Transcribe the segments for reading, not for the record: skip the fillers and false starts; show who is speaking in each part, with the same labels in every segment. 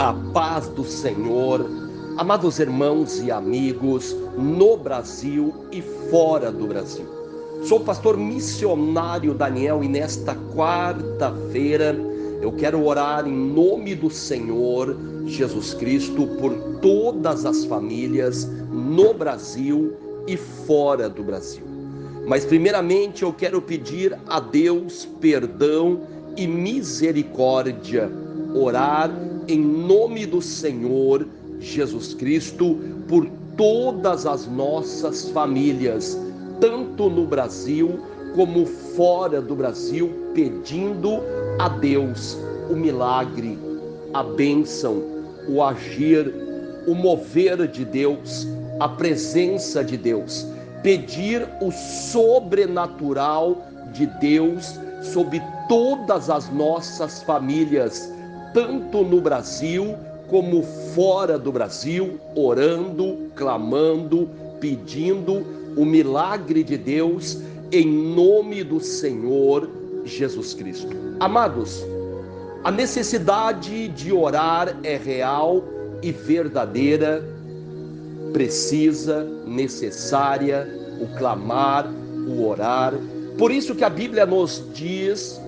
Speaker 1: A paz do Senhor, amados irmãos e amigos, no Brasil e fora do Brasil. Sou o pastor missionário Daniel e nesta quarta-feira eu quero orar em nome do Senhor Jesus Cristo por todas as famílias no Brasil e fora do Brasil. Mas primeiramente eu quero pedir a Deus perdão e misericórdia, orar em nome do Senhor Jesus Cristo por todas as nossas famílias, tanto no Brasil como fora do Brasil, pedindo a Deus o milagre, a bênção, o agir, o mover de Deus, a presença de Deus, pedir o sobrenatural de Deus sobre todas as nossas famílias, tanto no Brasil como fora do Brasil, orando, clamando, pedindo o milagre de Deus em nome do Senhor Jesus Cristo. Amados, a necessidade de orar é real e verdadeira, precisa, necessária, o clamar, o orar. Por isso que a Bíblia nos diz: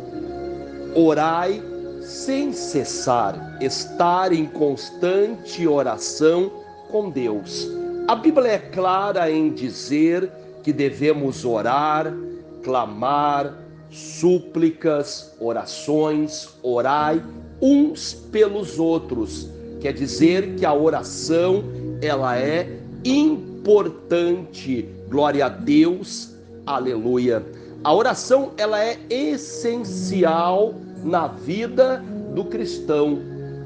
Speaker 1: orai sem cessar, estar em constante oração com Deus. A Bíblia é clara em dizer que devemos orar, clamar, súplicas, orações, orai uns pelos outros. Quer dizer que a oração, ela é importante. Glória a Deus, aleluia. A oração, ela é essencial na vida do cristão,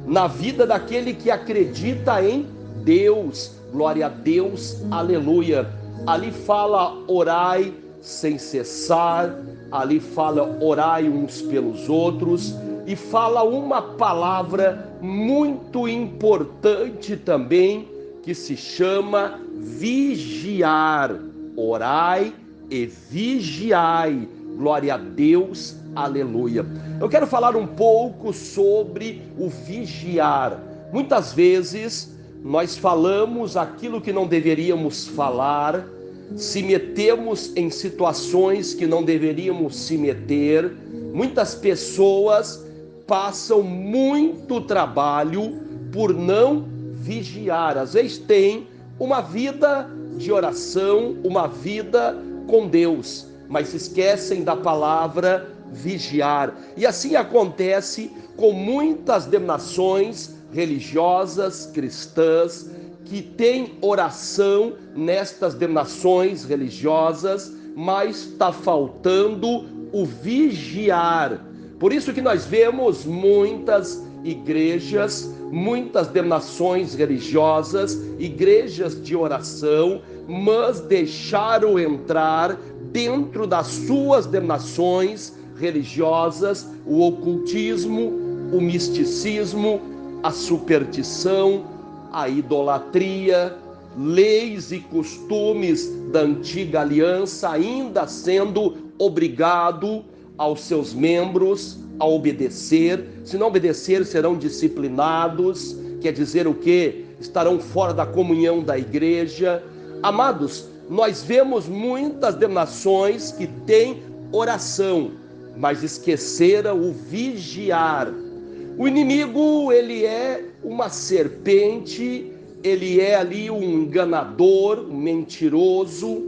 Speaker 1: na vida daquele que acredita em Deus. Glória a Deus, aleluia. Ali fala orai sem cessar, ali fala orai uns pelos outros, e fala uma palavra muito importante também, que se chama vigiar. Orai e vigiai. Glória a Deus, aleluia. Eu quero falar um pouco sobre o vigiar. Muitas vezes nós falamos aquilo que não deveríamos falar, se metemos em situações que não deveríamos se meter. Muitas pessoas passam muito trabalho por não vigiar. Às vezes tem uma vida de oração, uma vida com Deus, mas se esquecem da palavra vigiar. E assim acontece com muitas denominações religiosas cristãs que têm oração nestas denominações religiosas, mas está faltando o vigiar. Por isso que nós vemos muitas igrejas, muitas denominações religiosas, igrejas de oração, mas deixaram entrar dentro das suas denominações religiosas o ocultismo, o misticismo, a superstição, a idolatria, leis e costumes da antiga aliança, ainda sendo obrigado aos seus membros a obedecer. Se não obedecer, serão disciplinados. Quer dizer o quê? Estarão fora da comunhão da igreja. Amados, nós vemos muitas denominações que têm oração, mas esqueceram o vigiar. O inimigo, ele é uma serpente, ele é ali um enganador, um mentiroso.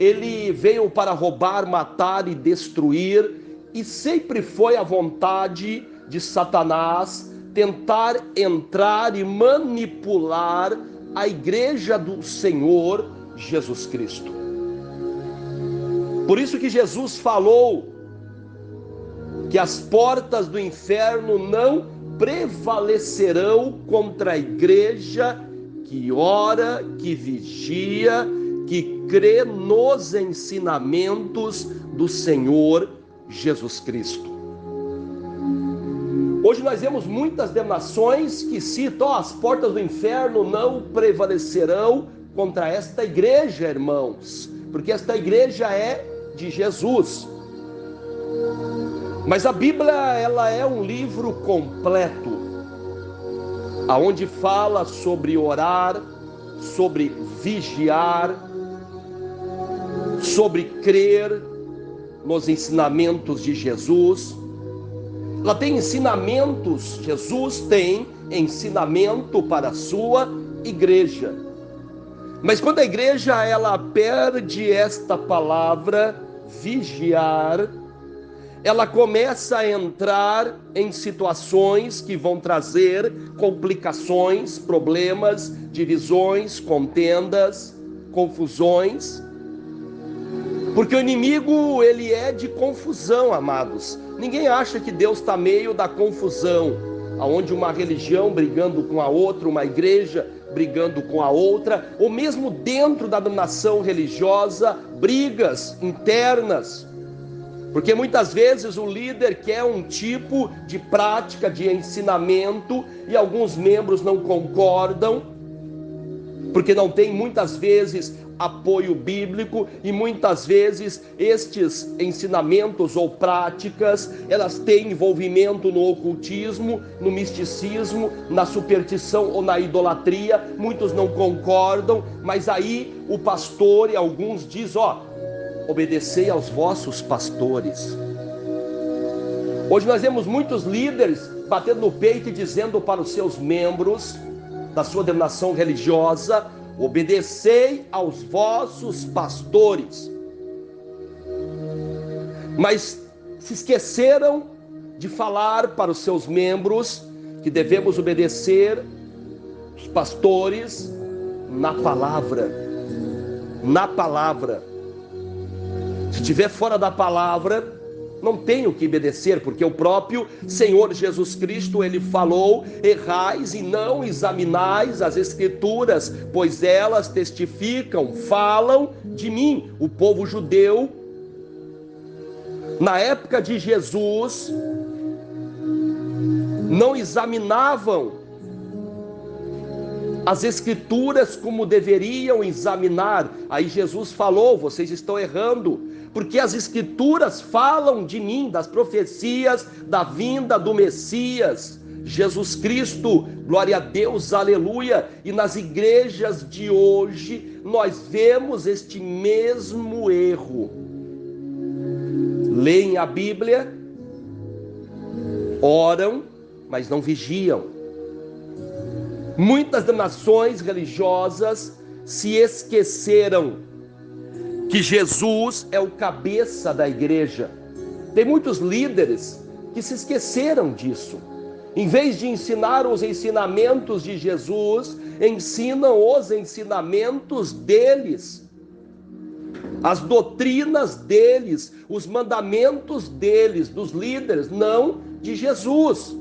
Speaker 1: Ele veio para roubar, matar e destruir, e sempre foi a vontade de Satanás tentar entrar e manipular a igreja do Senhor Jesus Cristo. Por isso que Jesus falou que as portas do inferno não prevalecerão contra a igreja que ora, que vigia, que crê nos ensinamentos do Senhor Jesus Cristo. Hoje nós vemos muitas denominações que citam: as portas do inferno não prevalecerão contra esta igreja, irmãos, porque esta igreja é de Jesus. Mas a Bíblia, ela é um livro completo. aonde fala sobre orar, sobre vigiar, sobre crer nos ensinamentos de Jesus. Ela tem ensinamentos, Jesus tem ensinamento para a sua igreja. Mas quando a igreja ela perde esta palavra, vigiar, ela começa a entrar em situações que vão trazer complicações, problemas, divisões, contendas, confusões. Porque o inimigo, ele é de confusão, amados. Ninguém acha que Deus está meio da confusão, aonde uma religião brigando com a outra, uma igreja brigando com a outra, ou mesmo dentro da nação religiosa, brigas internas. Porque muitas vezes o líder quer um tipo de prática, de ensinamento, e alguns membros não concordam, porque não tem muitas vezes apoio bíblico, e muitas vezes estes ensinamentos ou práticas, elas têm envolvimento no ocultismo, no misticismo, na superstição ou na idolatria. Muitos não concordam, mas aí o pastor e alguns dizem, obedecei aos vossos pastores. Hoje nós vemos muitos líderes batendo no peito e dizendo para os seus membros da sua denominação religiosa, obedecei aos vossos pastores. Mas se esqueceram de falar para os seus membros que devemos obedecer os pastores na palavra. Na palavra. Se estiver fora da palavra, não tem o que obedecer, porque o próprio Senhor Jesus Cristo, ele falou, errais e não examinais as escrituras, pois elas testificam, falam de mim. O povo judeu, na época de Jesus, não examinavam as escrituras como deveriam examinar. Aí Jesus falou, vocês estão errando, porque as escrituras falam de mim, das profecias da vinda do Messias, Jesus Cristo, glória a Deus, aleluia. E nas igrejas de hoje, nós vemos este mesmo erro. Leem a Bíblia, oram, mas não vigiam. Muitas nações religiosas se esqueceram que Jesus é o cabeça da igreja. Tem muitos líderes que se esqueceram disso. Em vez de ensinar os ensinamentos de Jesus, ensinam os ensinamentos deles, as doutrinas deles, os mandamentos deles, dos líderes, não de Jesus.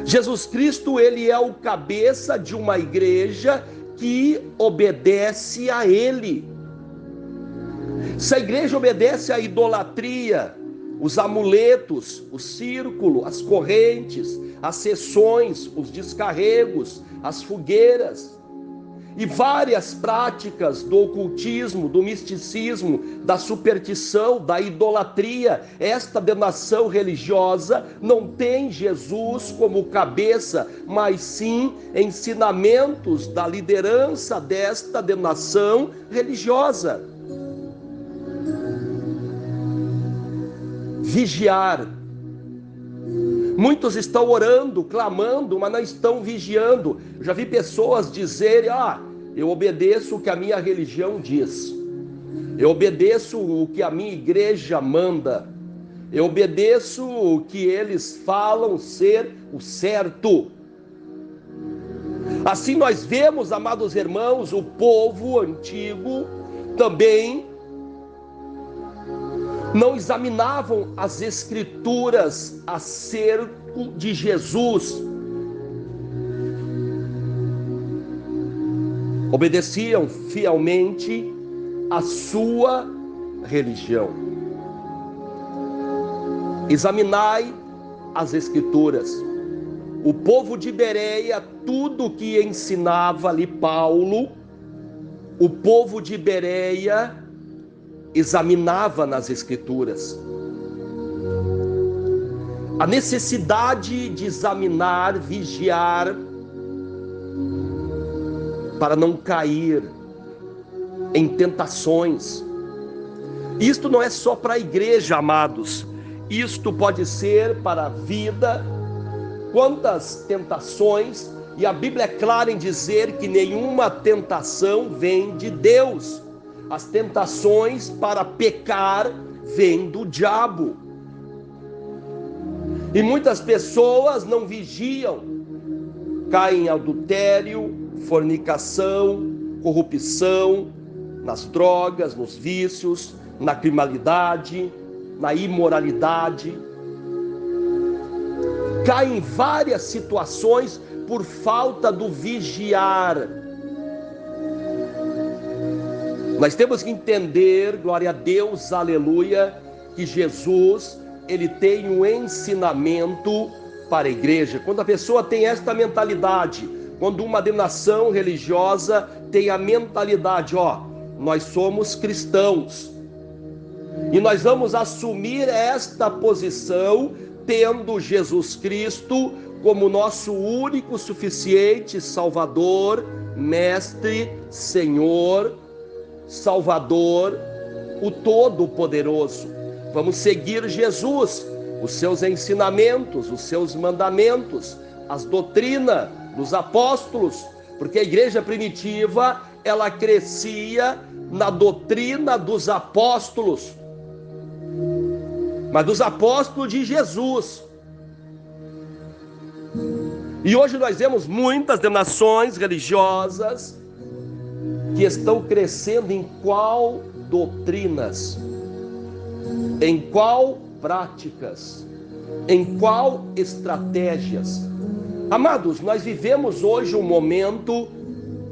Speaker 1: Jesus Cristo, ele é o cabeça de uma igreja que obedece a ele. Se a igreja obedece à idolatria, os amuletos, o círculo, as correntes, as sessões, os descarregos, as fogueiras e várias práticas do ocultismo, do misticismo, da superstição, da idolatria, esta denominação religiosa não tem Jesus como cabeça, mas sim ensinamentos da liderança desta denominação religiosa. Vigiar. Muitos estão orando, clamando, mas não estão vigiando. Eu já vi pessoas dizerem, eu obedeço o que a minha religião diz. Eu obedeço o que a minha igreja manda. Eu obedeço o que eles falam ser o certo. Assim nós vemos, amados irmãos, o povo antigo também não examinavam as escrituras acerca de Jesus. Obedeciam fielmente a sua religião. Examinai as escrituras. O povo de Bereia, tudo que ensinava ali Paulo, o povo de Bereia examinava nas escrituras. a necessidade de examinar, vigiar, para não cair em tentações. Isto não é só para a igreja, amados. Isto pode ser para a vida. Quantas tentações, e a Bíblia é clara em dizer que nenhuma tentação vem de Deus. As tentações para pecar vêm do diabo. E muitas pessoas não vigiam, caem em adultério, fornicação, corrupção, nas drogas, nos vícios, na criminalidade, na imoralidade. Caem em várias situações por falta do vigiar. Nós temos que entender, glória a Deus, aleluia, que Jesus, ele tem um ensinamento para a igreja. Quando a pessoa tem esta mentalidade, quando uma denominação religiosa tem a mentalidade, nós somos cristãos e nós vamos assumir esta posição tendo Jesus Cristo como nosso único, suficiente Salvador, Mestre, Senhor, Salvador, o Todo-Poderoso. Vamos seguir Jesus, os seus ensinamentos, os seus mandamentos, as doutrinas dos apóstolos, porque a igreja primitiva, ela crescia na doutrina dos apóstolos, mas dos apóstolos de Jesus. E hoje nós vemos muitas denominações religiosas que estão crescendo em qual doutrinas, em qual práticas, em qual estratégias. Amados, nós vivemos hoje um momento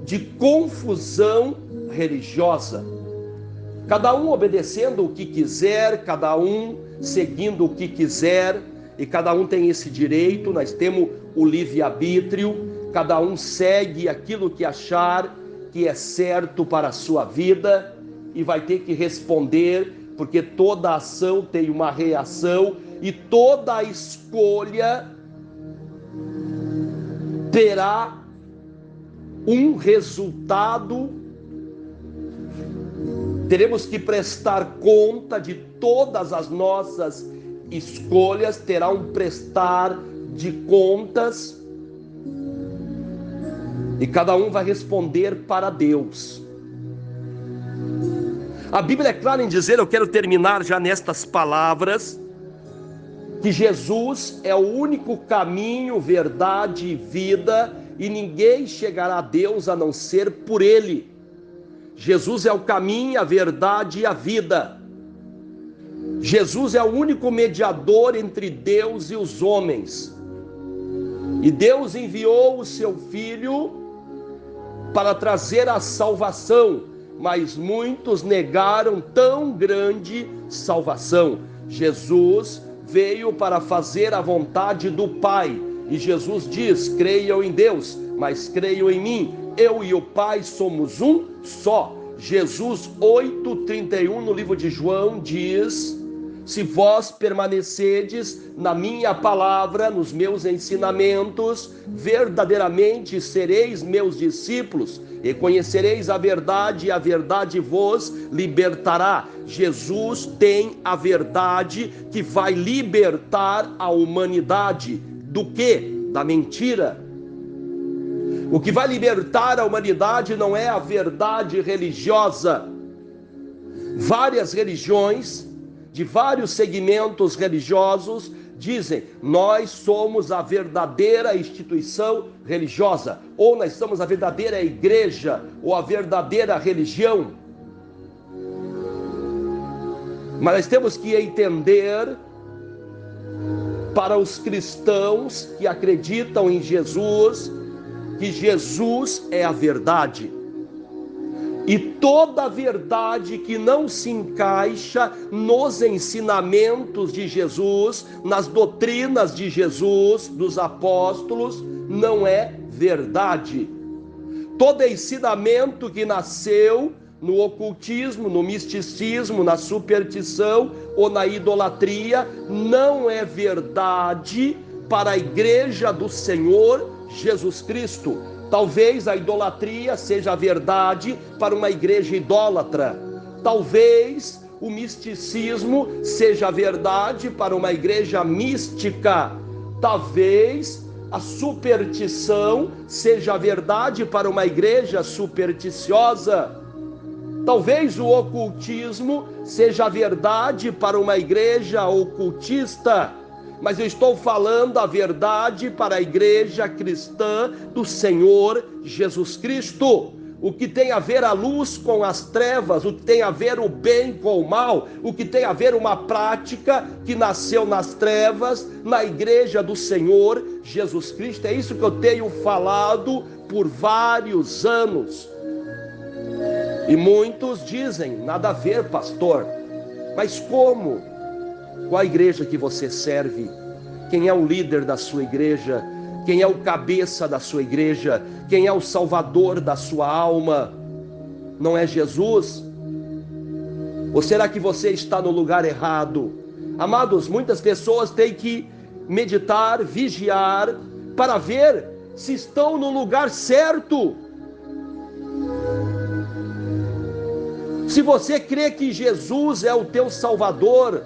Speaker 1: de confusão religiosa. Cada um obedecendo o que quiser, cada um seguindo o que quiser, e cada um tem esse direito. Nós temos o livre-arbítrio, cada um segue aquilo que achar que é certo para a sua vida e vai ter que responder, porque toda ação tem uma reação e toda escolha terá um resultado. Teremos que prestar conta de todas as nossas escolhas, terá um prestar de contas, e cada um vai responder para Deus. A Bíblia é clara em dizer, eu quero terminar já nestas palavras, que Jesus é o único caminho, verdade e vida, e ninguém chegará a Deus a não ser por Ele. Jesus é o caminho, a verdade e a vida. Jesus é o único mediador entre Deus e os homens. E Deus enviou o seu Filho para trazer a salvação, mas muitos negaram tão grande salvação. Jesus veio para fazer a vontade do Pai, e Jesus diz: creiam em Deus, mas creiam em mim, eu e o Pai somos um só. Jesus 8:31 no livro de João diz: se vós permanecerdes na minha palavra, nos meus ensinamentos, verdadeiramente sereis meus discípulos, e conhecereis a verdade, e a verdade vos libertará. Jesus tem a verdade que vai libertar a humanidade. Do quê? Da mentira. O que vai libertar a humanidade não é a verdade religiosa. Várias religiões, de vários segmentos religiosos, dizem: nós somos a verdadeira instituição religiosa, ou nós somos a verdadeira igreja, ou a verdadeira religião. Mas nós temos que entender, para os cristãos que acreditam em Jesus, que Jesus é a verdade. E toda verdade que não se encaixa nos ensinamentos de Jesus, nas doutrinas de Jesus, dos apóstolos, não é verdade. Todo ensinamento que nasceu no ocultismo, no misticismo, na superstição ou na idolatria, não é verdade para a igreja do Senhor Jesus Cristo. Talvez a idolatria seja verdade para uma igreja idólatra. Talvez o misticismo seja verdade para uma igreja mística. Talvez a superstição seja verdade para uma igreja supersticiosa. Talvez o ocultismo seja verdade para uma igreja ocultista. Mas eu estou falando a verdade para a igreja cristã do Senhor Jesus Cristo. O que tem a ver a luz com as trevas, o que tem a ver o bem com o mal, o que tem a ver uma prática que nasceu nas trevas, na igreja do Senhor Jesus Cristo. É isso que eu tenho falado por vários anos. E muitos dizem, nada a ver, pastor. Mas como? Qual a igreja que você serve? Quem é o líder da sua igreja? Quem é o cabeça da sua igreja? Quem é o salvador da sua alma? Não é Jesus? Ou será que você está no lugar errado? Amados, muitas pessoas têm que meditar, vigiar, para ver se estão no lugar certo. Se você crê que Jesus é o teu salvador,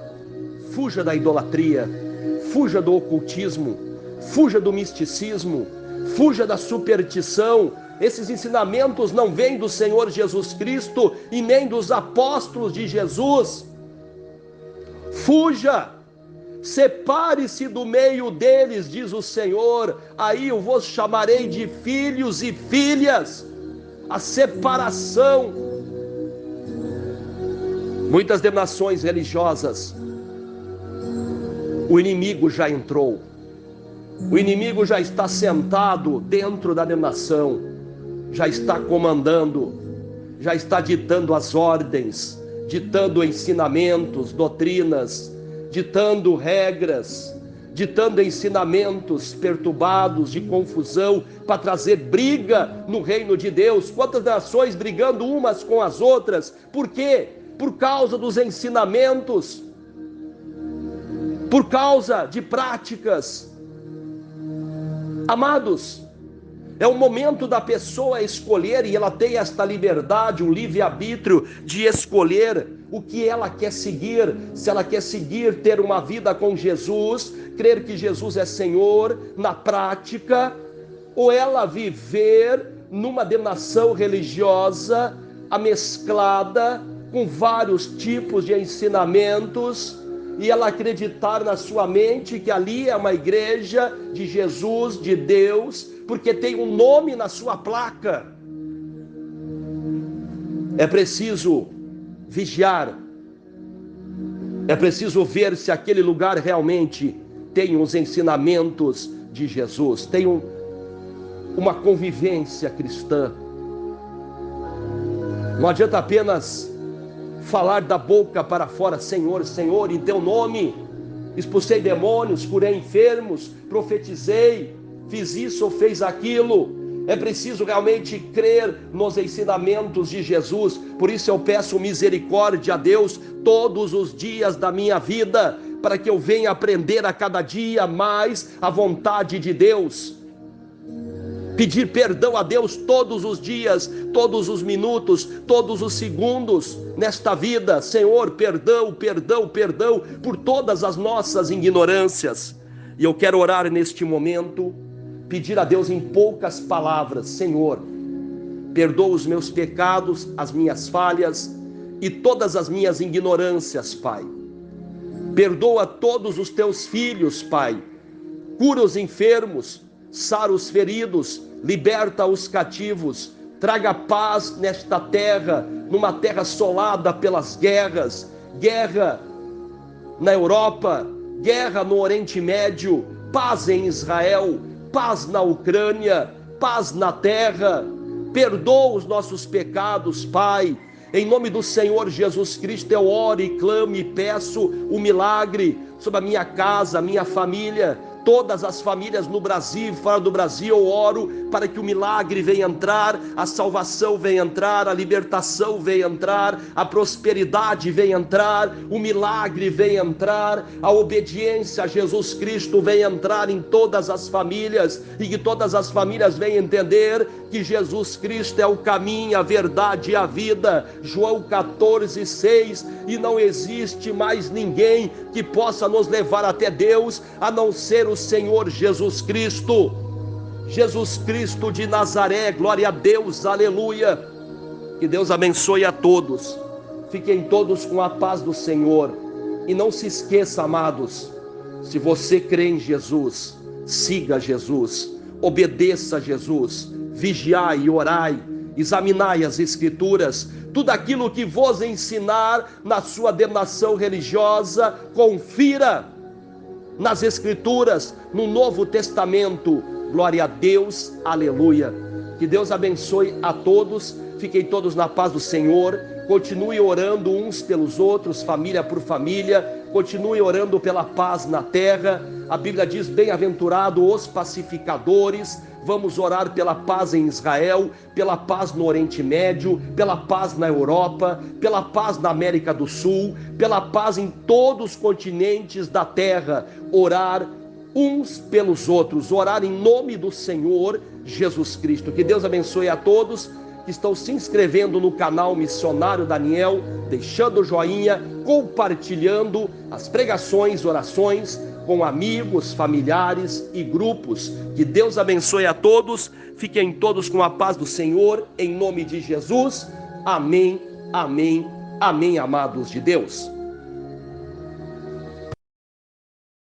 Speaker 1: fuja da idolatria, fuja do ocultismo, fuja do misticismo, fuja da superstição. Esses ensinamentos não vêm do Senhor Jesus Cristo e nem dos apóstolos de Jesus. Fuja, separe-se do meio deles, diz o Senhor, aí eu vos chamarei de filhos e filhas. A separação. Muitas denominações religiosas, o inimigo já entrou, o inimigo já está sentado dentro da denominação, já está comandando, já está ditando as ordens, ditando ensinamentos, doutrinas, ditando regras, ditando ensinamentos perturbados de confusão para trazer briga no reino de Deus. Quantas nações brigando umas com as outras? Por quê? Por causa dos ensinamentos, por causa de práticas. Amados, é o momento da pessoa escolher, e ela tem esta liberdade, o livre-arbítrio de escolher o que ela quer seguir. Se ela quer seguir, ter uma vida com Jesus, crer que Jesus é Senhor na prática, ou ela viver numa denominação religiosa amesclada com vários tipos de ensinamentos, e ela acreditar na sua mente que ali é uma igreja de Jesus, de Deus, porque tem um nome na sua placa. É preciso vigiar, é preciso ver se aquele lugar realmente tem os ensinamentos de Jesus, tem uma convivência cristã. Não adianta apenas falar da boca para fora, Senhor, Senhor, em teu nome expulsei demônios, curei enfermos, profetizei, fiz isso ou fez aquilo. É preciso realmente crer nos ensinamentos de Jesus. Por isso eu peço misericórdia a Deus todos os dias da minha vida, para que eu venha aprender a cada dia mais a vontade de Deus. Pedir perdão a Deus todos os dias, todos os minutos, todos os segundos nesta vida. Senhor, perdão, perdão, perdão por todas as nossas ignorâncias. E eu quero orar neste momento, pedir a Deus em poucas palavras: Senhor, perdoa os meus pecados, as minhas falhas e todas as minhas ignorâncias, Pai. Perdoa todos os teus filhos, Pai. Cura os enfermos, sara os feridos, liberta os cativos, traga paz nesta terra, numa terra assolada pelas guerras, guerra na Europa, guerra no Oriente Médio, paz em Israel, paz na Ucrânia, paz na terra. Perdoa os nossos pecados, Pai. Em nome do Senhor Jesus Cristo eu oro e clamo e peço o milagre sobre a minha casa, a minha família. todas as famílias no Brasil e fora do Brasil. Eu oro para que o milagre venha entrar, a salvação venha entrar, a libertação venha entrar, a prosperidade venha entrar, o milagre venha entrar, a obediência a Jesus Cristo venha entrar em todas as famílias, e que todas as famílias venham entender que Jesus Cristo é o caminho, a verdade e a vida. João 14:6, e não existe mais ninguém que possa nos levar até Deus a não ser o Senhor Jesus Cristo. Jesus Cristo de Nazaré, glória a Deus, aleluia. Que Deus abençoe a todos, fiquem todos com a paz do Senhor, e não se esqueça, amados, se você crê em Jesus, siga Jesus, obedeça a Jesus, vigiai e orai, examinai as Escrituras, tudo aquilo que vos ensinar na sua denominação religiosa, confira nas Escrituras, no Novo Testamento. Glória a Deus, aleluia. Que Deus abençoe a todos, fiquem todos na paz do Senhor, continue orando uns pelos outros, família por família, continue orando pela paz na terra. A Bíblia diz: bem-aventurado os pacificadores. Vamos orar pela paz em Israel, pela paz no Oriente Médio, pela paz na Europa, pela paz na América do Sul, pela paz em todos os continentes da terra. Orar uns pelos outros, orar em nome do Senhor Jesus Cristo. Que Deus abençoe a todos que estão se inscrevendo no canal Missionário Daniel, deixando o joinha, compartilhando as pregações, orações com amigos, familiares e grupos. Que Deus abençoe a todos, fiquem todos com a paz do Senhor, em nome de Jesus. Amém, amém, amém, amados de Deus.